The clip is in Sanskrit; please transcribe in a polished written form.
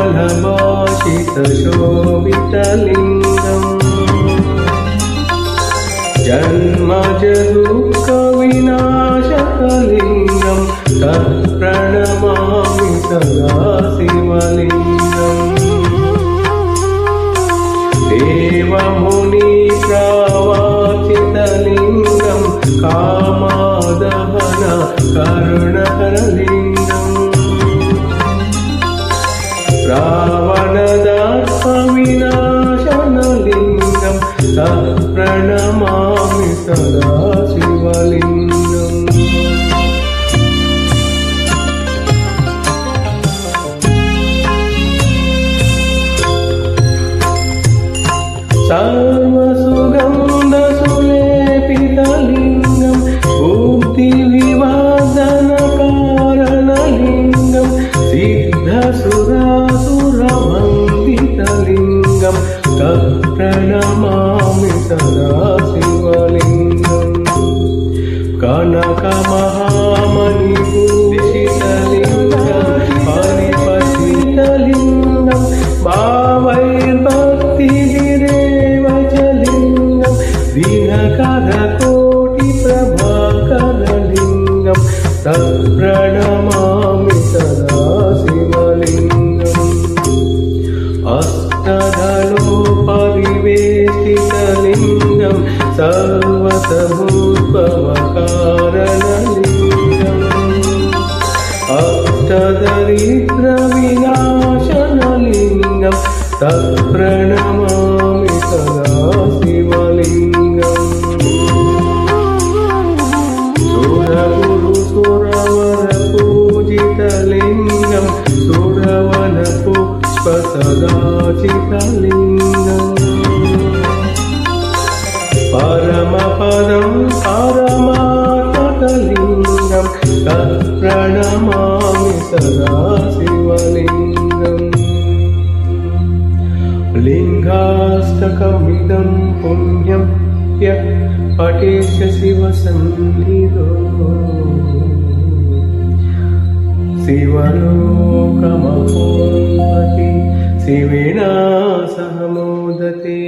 निर्मलभाषितशोभितलिङ्गम् जन्मजदुःखविनाशकलिङ्गं तत्प्रणमामि सदा शिवलिङ्गम् देवमुनिप्रवाचितलिङ्गं कामादहन करुणहरलिङ्गम् रावणदर्पविनाशनलिङ्गं तत्प्रणमामि सदा शिवलिङ्गम् सर्वसुगन्धसुलेपितलिङ्गं बुद्धिविवर्धनकारणलिङ्गं सिद्धसुरासुरवन्दितलिङ्गं तत्प्रणमामि सदा शिवलिङ्गम् कनकमहामणिभूषितलिङ्गं परिपतितलिङ्गं भावैर्भक्तिभिरेव च लिङ्गं दिनकरकोटिप्रभाकरलिङ्गं तत्प्रणमामि सदा शिवलिङ्गम् अष्टदलोपरिवेष्टितलिङ्गं सर्वतभूत्वमकारणलिङ्गम् अष्टदरिद्रविनाशनलिङ्गं तत्प्रणमामि सदा शिवलिङ्गम् सुरगुरुसुरवरपूजितलिङ्गं सुरवनपुष्पसदाचितलिङ्गम् परमपदं परमात्मकलिङ्गं तत्प्रणमामि सदा शिवलिङ्गम् लिङ्गाष्टकमिदं पुण्यं यः पठेत् शिवसन्निधौ शिवलोकमपोहति शिवेन सह मोदते।